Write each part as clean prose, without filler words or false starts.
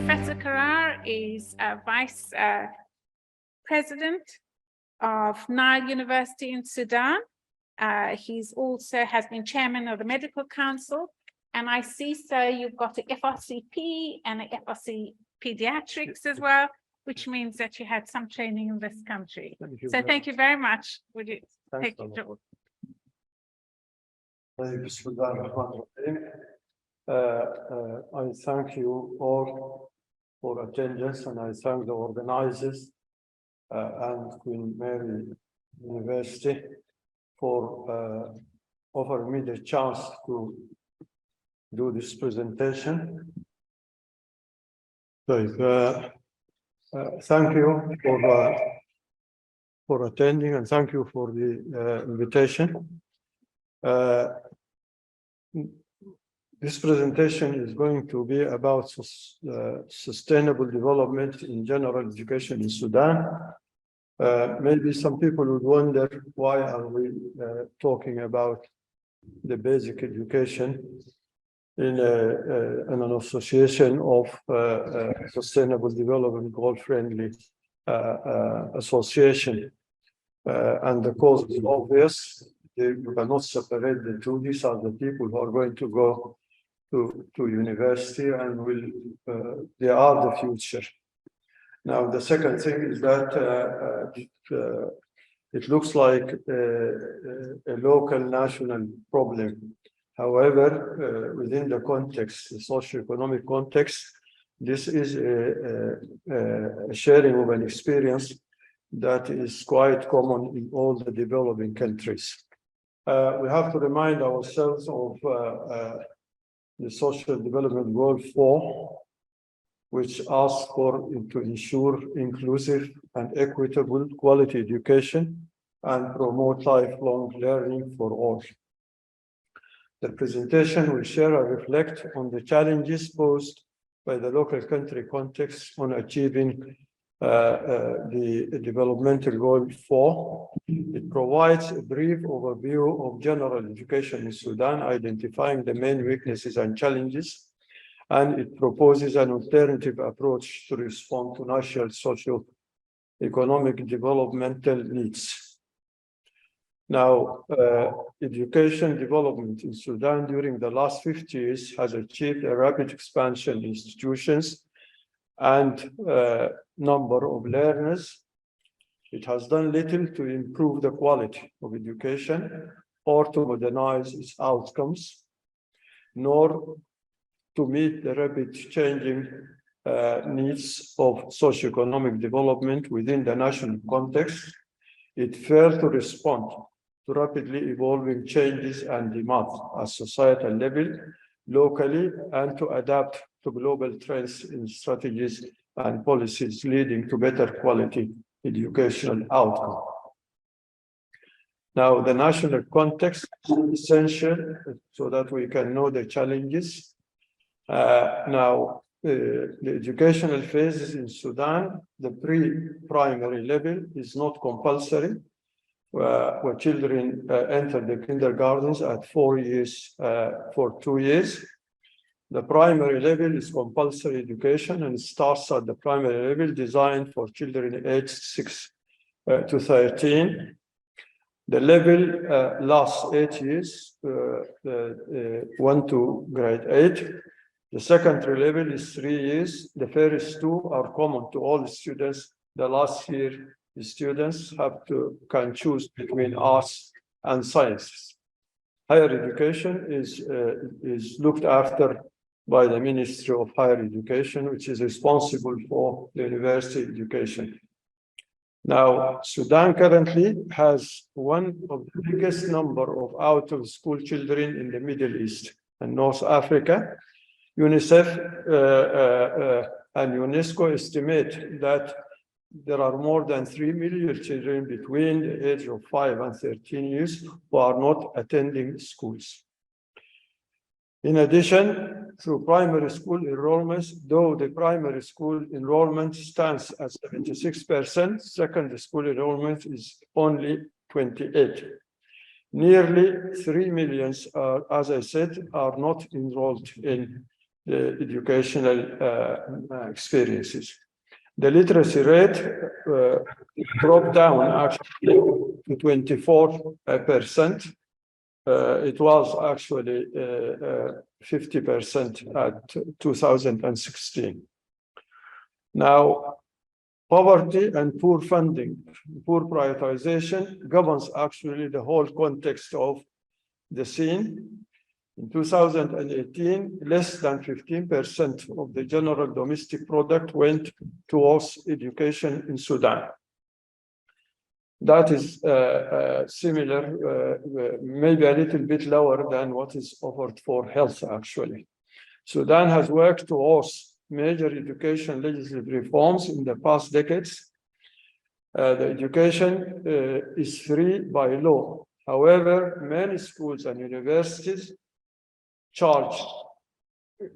Professor Karrar is Vice President of Nile University in Sudan. He's also has been Chairman of the Medical Council. And I see, sir, you've got an FRCP and an FRC Pediatrics as well, which means that you had some training in this country. So thank you very much. Would you take it, Joel? I thank you all for attendance, and I thank the organizers and Queen Mary University for offering me the chance to do this presentation. So, thank you for attending, and thank you for the invitation. This presentation is going to be about sustainable development in general education in Sudan. Maybe some people would wonder, why are we talking about the basic education in an association of sustainable development goal-friendly association? And the cause is obvious. You cannot separate the two. These are the people who are going to go to university and they are the future. Now, the second thing is that it looks like a local national problem. However, within the context, the socio-economic context, this is a sharing of an experience that is quite common in all the developing countries. We have to remind ourselves of the Social Development Goal 4, which asks to ensure inclusive and equitable quality education and promote lifelong learning for all. The presentation will share and reflect on the challenges posed by the local country context on achieving the developmental goal 4. It provides a brief overview of general education in Sudan, identifying the main weaknesses and challenges, and it proposes an alternative approach to respond to national socio-economic developmental needs. Now, education development in Sudan during the last 50 years has achieved a rapid expansion in institutions and number of learners. It has done little to improve the quality of education or to modernize its outcomes, nor to meet the rapid changing needs of socioeconomic development within the national context. It failed to respond to rapidly evolving changes and demands at societal level, locally, and to adapt to global trends in strategies and policies leading to better quality educational outcome. Now, the national context is essential so that we can know the challenges. The educational phases in Sudan, the pre-primary level is not compulsory, where children enter the kindergartens at 4 years for 2 years. The primary level is compulsory education and starts at the primary level designed for children aged 6 to 13. The level lasts 8 years, 1 to grade 8. The secondary level is 3 years. The first 2 are common to all students. The last year, the students can choose between arts and sciences. Higher education is looked after by the Ministry of Higher Education, which is responsible for the university education. Now, Sudan currently has one of the biggest number of out-of-school children in the Middle East and North Africa. UNICEF and UNESCO estimate that there are more than 3 million children between the age of 5 and 13 years who are not attending schools. In addition, through primary school enrollments, though the primary school enrollment stands at 76%, secondary school enrollment is only 28%. Nearly 3 million, as I said, are not enrolled in the educational experiences. The literacy rate dropped down actually to 24%. It was actually 50% at 2016. Now, poverty and poor funding, poor prioritization governs actually the whole context of the scene. In 2018, less than 15% of the general domestic product went towards education in Sudan. That is similar, maybe a little bit lower than what is offered for health, actually. Sudan has worked towards major education legislative reforms in the past decades. The education is free by law. However, many schools and universities charge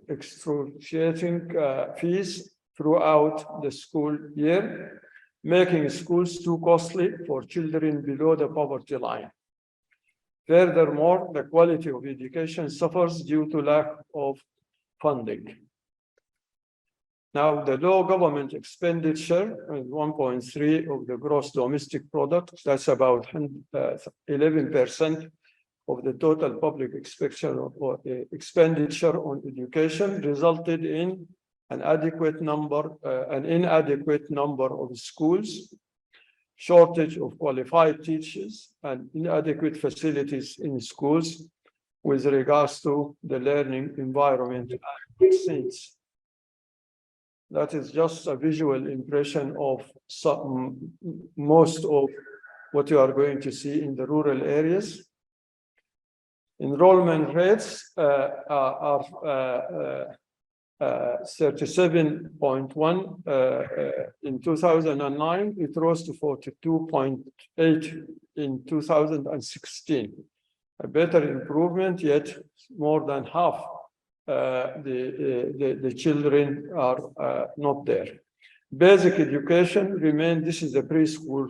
excruciating fees throughout the school year, making schools too costly for children below the poverty line. Furthermore, the quality of education suffers due to lack of funding. Now, the low government expenditure is 1.3 of the gross domestic product. That's about 11% of the total public expenditure on education, resulted in an inadequate number of schools, shortage of qualified teachers, and inadequate facilities in schools with regards to the learning environment and scenes. That is just a visual impression of most of what you are going to see in the rural areas. Enrollment rates are 37.1 in 2009. It rose to 42.8 in 2016. A better improvement, yet more than half the children are not there. Basic education remains, this is the preschool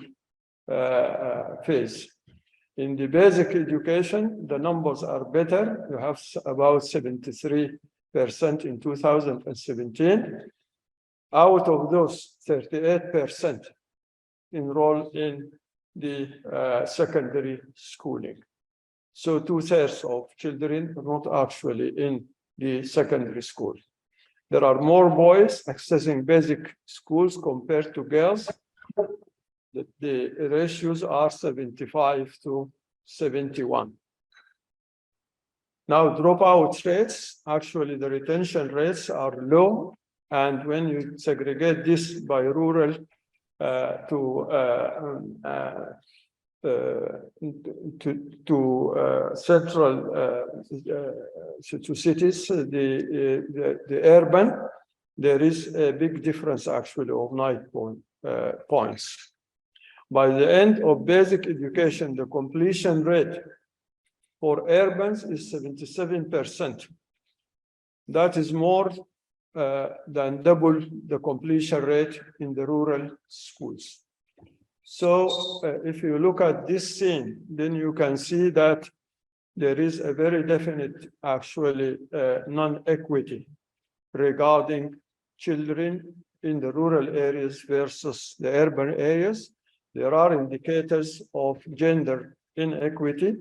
phase. In the basic education, the numbers are better. You have about 73% in 2017. Out of those, 38% enroll in the secondary schooling. So 2/3 of children are not actually in the secondary school. There are more boys accessing basic schools compared to girls. The ratios are 75 to 71. Now, dropout rates, actually the retention rates are low. And when you segregate this by rural to central to cities, the urban, there is a big difference actually of 9 points. By the end of basic education, the completion rate for urbans is 77%. That is more than double the completion rate in the rural schools. So if you look at this scene, then you can see that there is a very definite actually non-equity regarding children in the rural areas versus the urban areas. There are indicators of gender inequity.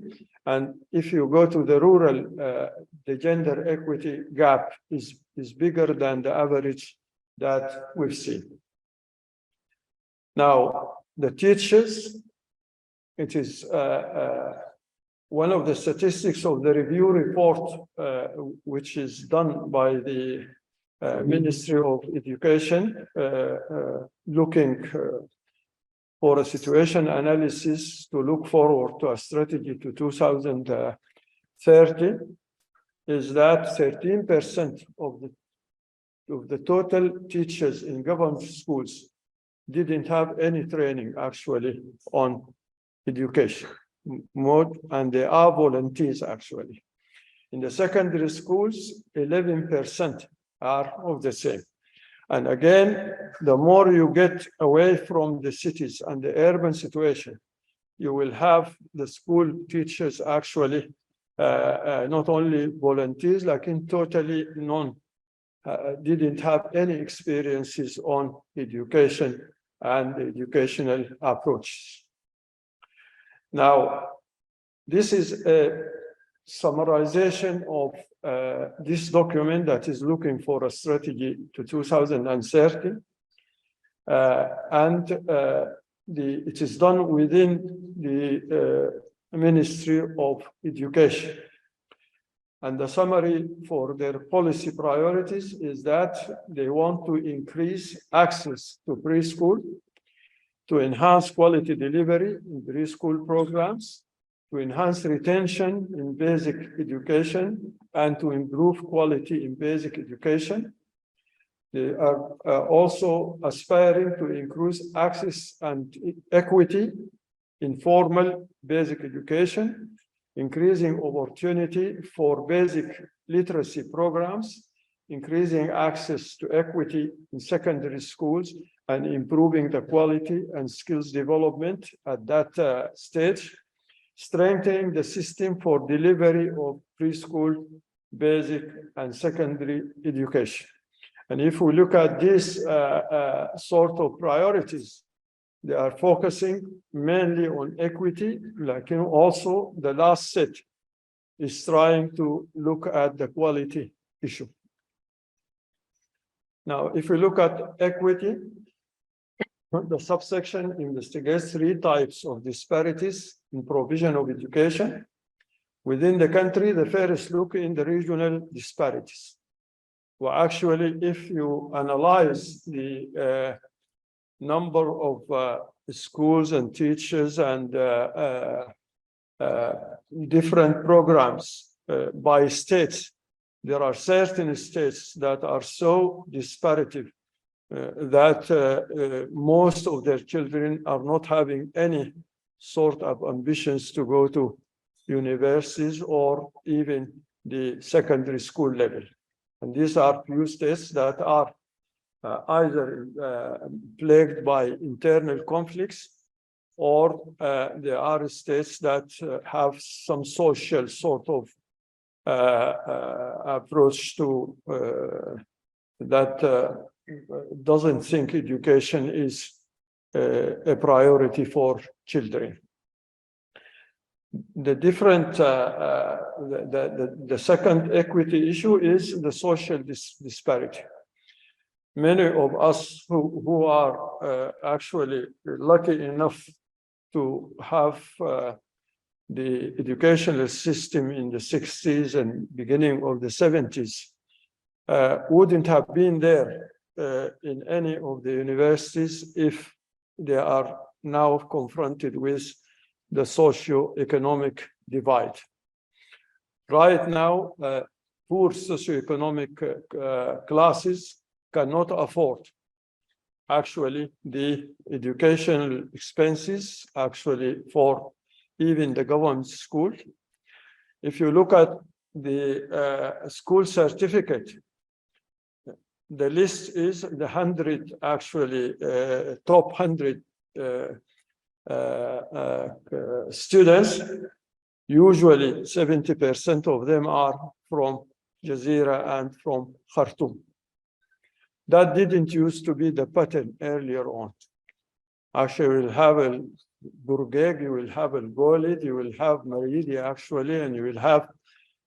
And if you go to the rural, the gender equity gap is bigger than the average that we've seen. Now, the teachers, it is one of the statistics of the review report, which is done by the Ministry of Education, looking for a situation analysis to look forward to a strategy to 2030, is that 13% of the total teachers in government schools didn't have any training actually on education mode, and they are volunteers actually. In the secondary schools, 11% are of the same. And again, the more you get away from the cities and the urban situation, you will have the school teachers actually not only volunteers, like in totally didn't have any experiences on education and educational approaches. Now, this is a summarization of this document that is looking for a strategy to 2030. It is done within the Ministry of Education. And the summary for their policy priorities is that they want to increase access to preschool, to enhance quality delivery in preschool programs, to enhance retention in basic education, and to improve quality in basic education. They are also aspiring to increase access and equity in formal basic education, increasing opportunity for basic literacy programs, increasing access to equity in secondary schools, and improving the quality and skills development at that stage, strengthening the system for delivery of preschool, basic, and secondary education. And if we look at these sort of priorities, they are focusing mainly on equity, like also the last set is trying to look at the quality issue. Now, if we look at equity, the subsection investigates 3 types of disparities in provision of education within the country. The first look in the regional disparities. Well, actually, if you analyze the number of schools and teachers and different programs by states, there are certain states that are so disparative that most of their children are not having any sort of ambitions to go to universities or even the secondary school level. And these are few states that are either plagued by internal conflicts, or there are states that have some social sort of approach to that doesn't think education is a priority for children. The different, the second equity issue is the social disparity. Many of us who are actually lucky enough to have the educational system in the 60s and beginning of the 70s wouldn't have been there in any of the universities if they are now confronted with the socio-economic divide. Right now, poor socioeconomic classes cannot afford actually the educational expenses actually for even the government school. If you look at the school certificate, the list is the 100 actually top 100 students. Usually 70% of them are from Jazeera and from Khartoum. That didn't used to be the pattern earlier on. Actually, you will have a Burgeg, you will have a Golid, you will have Maridi actually, and you will have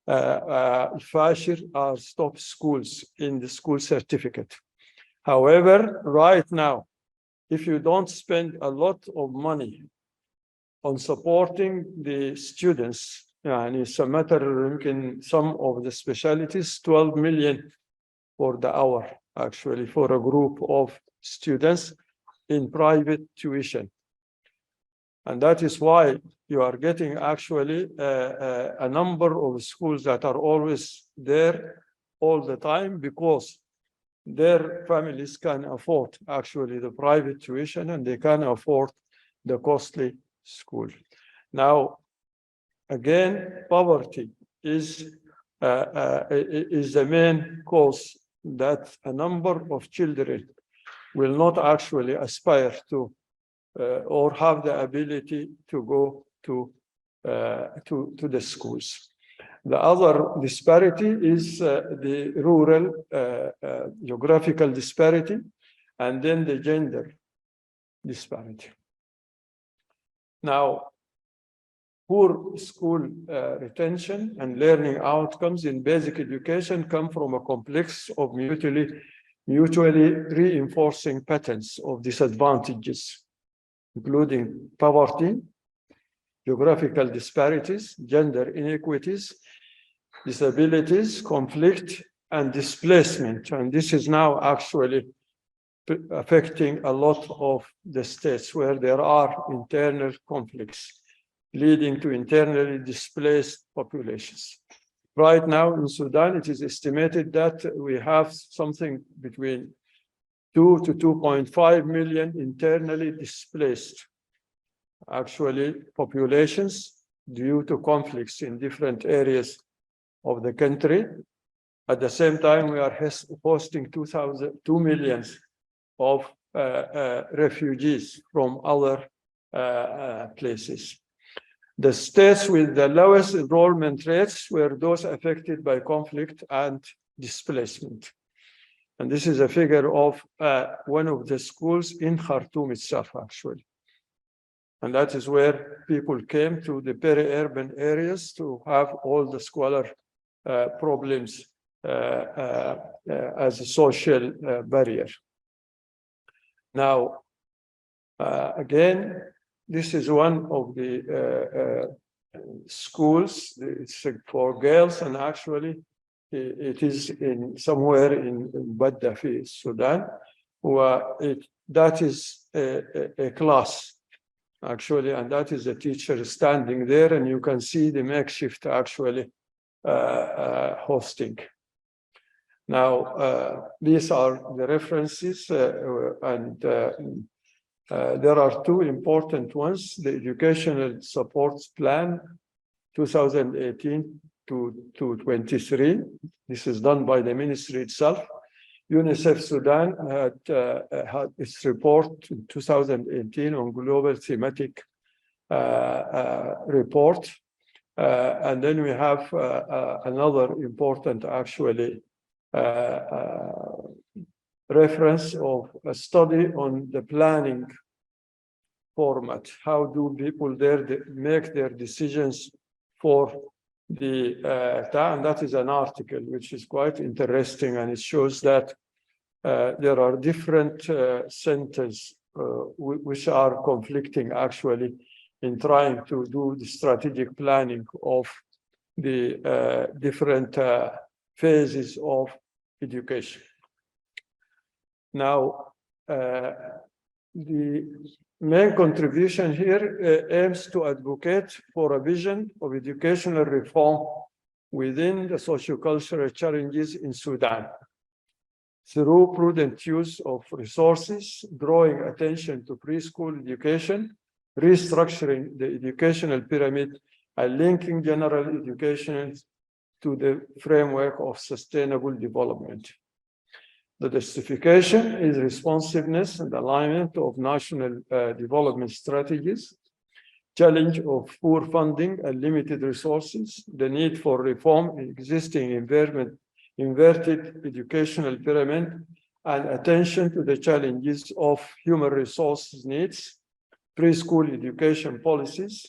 Fashir are top schools in the school certificate. However, right now, if you don't spend a lot of money on supporting the students, and it's a matter in some of the specialties, 12 million for the hour, actually, for a group of students in private tuition. And that is why you are getting actually a number of schools that are always there all the time because their families can afford actually the private tuition and they can afford the costly school. Now, again, poverty is the main cause that a number of children will not actually aspire to or have the ability to go to the schools. The other disparity is the rural geographical disparity, and then the gender disparity. Now, poor school retention and learning outcomes in basic education come from a complex of mutually reinforcing patterns of disadvantages, including poverty, geographical disparities, gender inequities, disabilities, conflict, and displacement. And this is now actually affecting a lot of the states where there are internal conflicts, leading to internally displaced populations. Right now in Sudan, it is estimated that we have something between 2 to 2.5 million internally displaced, actually, populations due to conflicts in different areas of the country. At the same time, we are hosting 2 million of refugees from other places. The states with the lowest enrollment rates were those affected by conflict and displacement. And this is a figure of one of the schools in Khartoum itself, actually. And that is where people came to the peri-urban areas to have all the scholar problems as a social barrier. Now, again, this is one of the schools. It's for girls, and actually it is in somewhere in Baddafi, Sudan, where that is a class, actually, and that is a teacher standing there, and you can see the makeshift actually hosting. Now, these are the references, and there are two important ones: the Educational Supports Plan 2018 to 23. This is done by the ministry itself. UNICEF Sudan had its report in 2018 on global thematic report. And then we have another important, actually, reference of a study on the planning format. How do people there make their decisions for the and that is an article which is quite interesting, and it shows that there are different centers which are conflicting actually in trying to do the strategic planning of the different phases of education. Now, the main contribution here aims to advocate for a vision of educational reform within the sociocultural challenges in Sudan through prudent use of resources, drawing attention to preschool education, restructuring the educational pyramid, and linking general education to the framework of sustainable development. The justification is responsiveness and alignment of national development strategies, challenge of poor funding and limited resources, the need for reform in existing inverted educational pyramid, and attention to the challenges of human resources needs, preschool education policies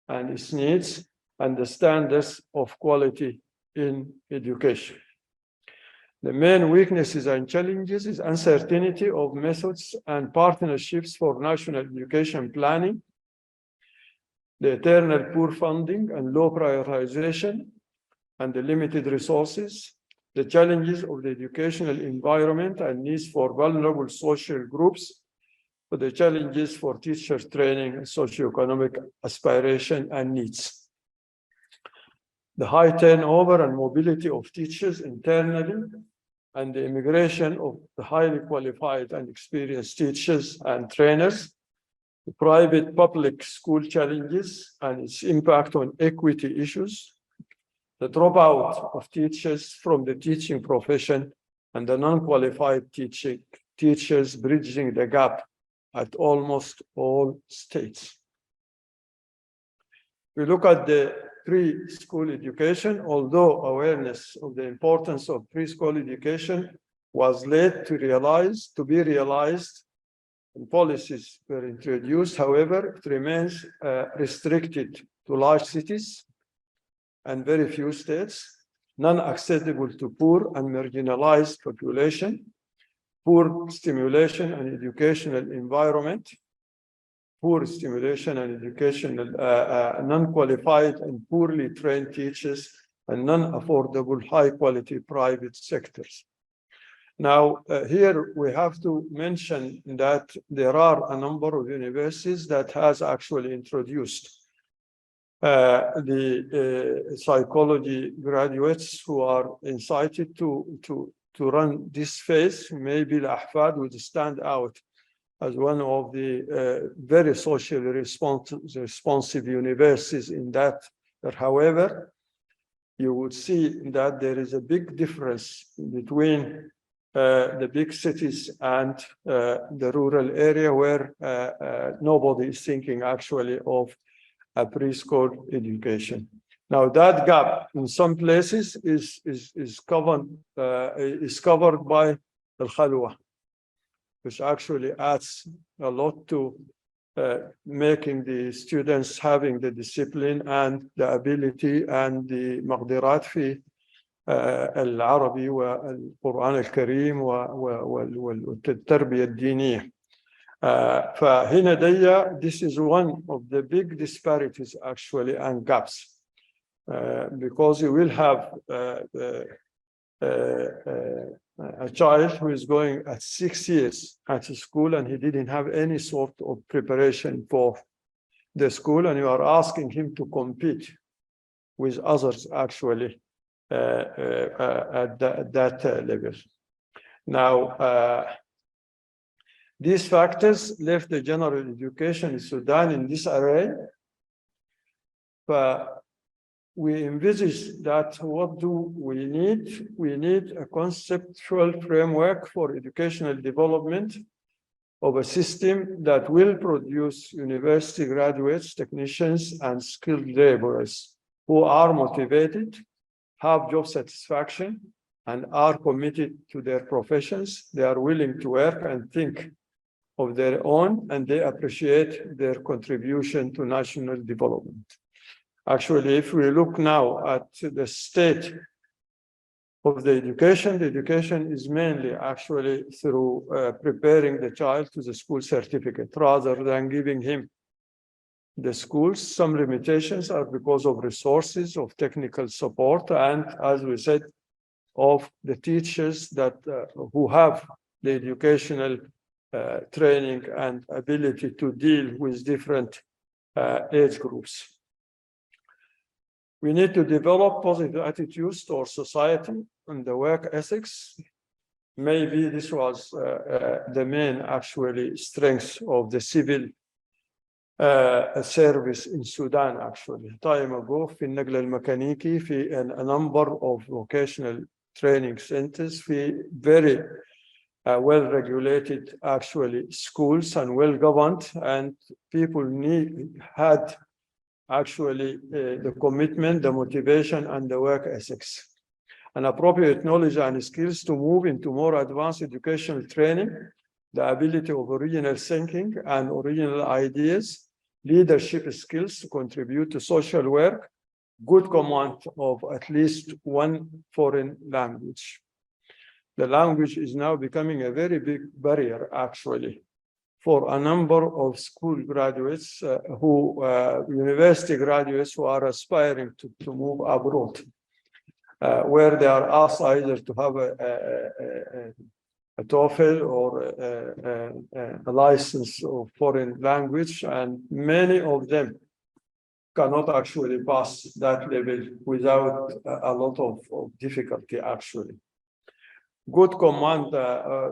and its needs, and the standards of quality in education. The main weaknesses and challenges is uncertainty of methods and partnerships for national education planning, the eternal poor funding and low prioritization, and the limited resources, the challenges of the educational environment and needs for vulnerable social groups, for the challenges for teacher training and socioeconomic aspiration and needs. The high turnover and mobility of teachers internally, and the immigration of the highly qualified and experienced teachers and trainers, the private public school challenges and its impact on equity issues, the dropout of teachers from the teaching profession, and the non-qualified teachers bridging the gap at almost all states. We look at the preschool education, although awareness of the importance of preschool education was late to be realized and policies were introduced. However, it remains restricted to large cities and very few states, non-accessible to poor and marginalized population, poor stimulation and educational environment, poor stimulation and educational, non-qualified and poorly trained teachers, and non-affordable high-quality private sectors. Now, here we have to mention that there are a number of universities that has actually introduced the psychology graduates who are incited to run this phase. Maybe Al-Ahfad would stand out as one of the very socially responsive universities in that. But however, you would see that there is a big difference between the big cities and the rural area where nobody is thinking actually of a preschool education. Now that gap in some places is covered by al-khalwa, which actually adds a lot to making the students having the discipline and the ability and the مقدرات في العربي والقرآن الكريم والتربية الدينية. فهنا this is one of the big disparities actually and gaps, because you will have a child who is going at 6 years at school and he didn't have any sort of preparation for the school, and you are asking him to compete with others actually at that level. Now, these factors left the general education in Sudan in this array. But we envisage that what do we need? We need a conceptual framework for educational development of a system that will produce university graduates, technicians, and skilled laborers who are motivated, have job satisfaction, and are committed to their professions. They are willing to work and think of their own, and they appreciate their contribution to national development. Actually, if we look now at the state of the education is mainly actually through preparing the child to the school certificate rather than giving him the schools. Some limitations are because of resources, of technical support, and as we said, of the teachers that who have the educational training and ability to deal with different age groups. We need to develop positive attitudes towards society and the work ethics. Maybe this was the main actually strength of the civil service in Sudan actually. Time ago, في النقل الميكانيكي في a number of vocational training centers, في very well-regulated actually schools and well-governed, and people had actually the commitment, the motivation, and the work ethics, and appropriate knowledge and skills to move into more advanced educational training, the ability of original thinking and original ideas, leadership skills to contribute to social work, good command of at least one foreign language. The language is now becoming a very big barrier, actually, for a number of school graduates university graduates who are aspiring to move abroad, where they are asked either to have a TOEFL or a license of foreign language, and many of them cannot actually pass that level without a lot of difficulty, actually. Good command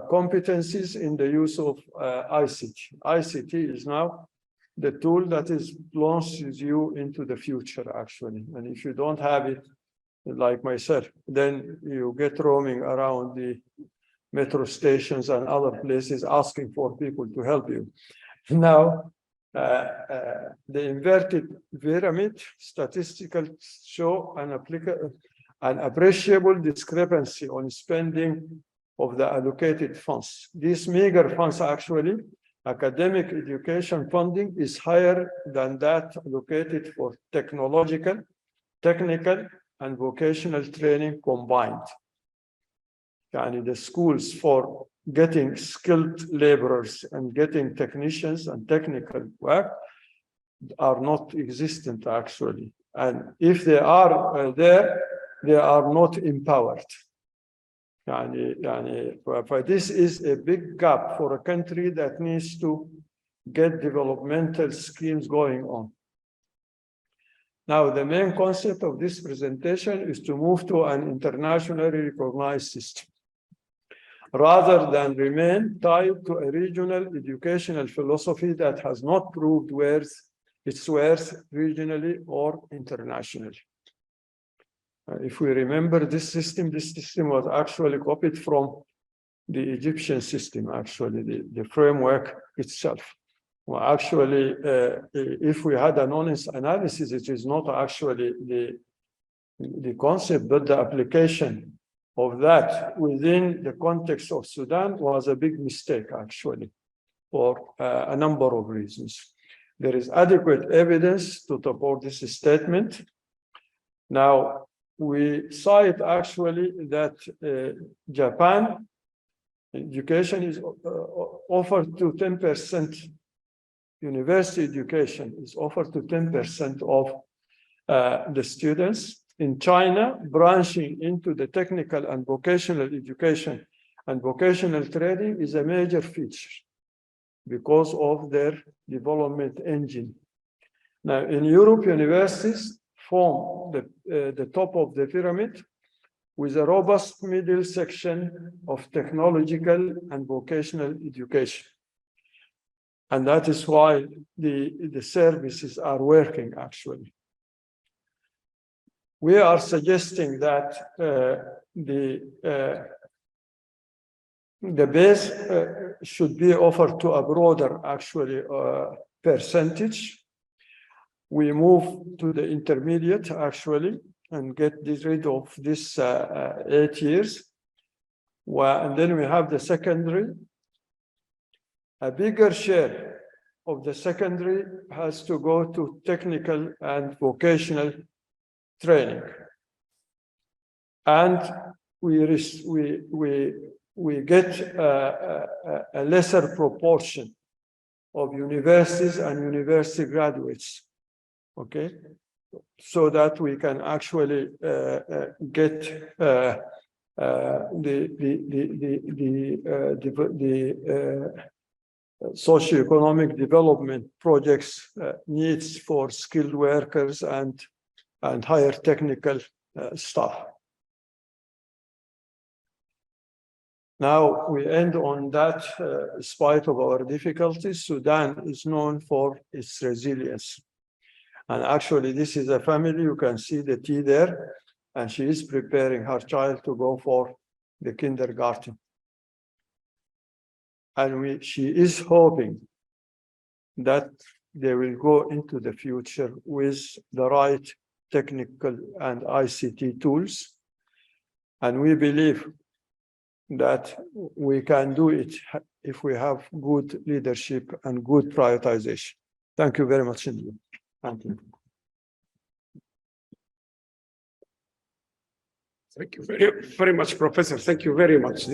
competencies in the use of ICT. ICT is now the tool that launches you into the future, actually. And if you don't have it, like myself, then you get roaming around the metro stations and other places asking for people to help you. Now, The inverted pyramid statistical show an appreciable discrepancy on spending of the allocated funds. These meager funds actually, academic education funding is higher than that allocated for technological, technical, and vocational training combined. And the schools for getting skilled laborers and getting technicians and technical work are not existent actually. And if they are there, they are not empowered. But this is a big gap for a country that needs to get developmental schemes going on. Now, the main concept of this presentation is to move to an internationally recognized system, rather than remain tied to a regional educational philosophy that has not proved its worth regionally or internationally. If we remember this system was actually copied from the Egyptian system, actually, the framework itself. Well, actually, if we had an honest analysis, it is not actually the concept, but the application of that within the context of Sudan was a big mistake, actually, for a number of reasons. There is adequate evidence to support this statement. Now, we cite actually that Japan education is offered to 10%, university education is offered to 10% of the students. In China, branching into the technical and vocational education and vocational training is a major feature because of their development engine. Now, in Europe, universities form the top of the pyramid with a robust middle section of technological and vocational education. And that is why the services are working, actually. We are suggesting that the base should be offered to a broader, actually, percentage. We move to the intermediate, actually, and get rid of this 8 years. And then we have the secondary. A bigger share of the secondary has to go to technical and vocational training. And we get a lesser proportion of universities and university graduates, okay? So that we can actually get the socioeconomic development projects needs for skilled workers and higher technical staff. Now we end on that. In spite of our difficulties, Sudan is known for its resilience. And actually, this is a family. You can see the tea there, and she is preparing her child to go for the kindergarten. And she is hoping that they will go into the future with the right technical and ICT tools. And we believe that we can do it if we have good leadership and good prioritization. Thank you very much indeed. Thank you. Thank you very much, Professor. Thank you very much.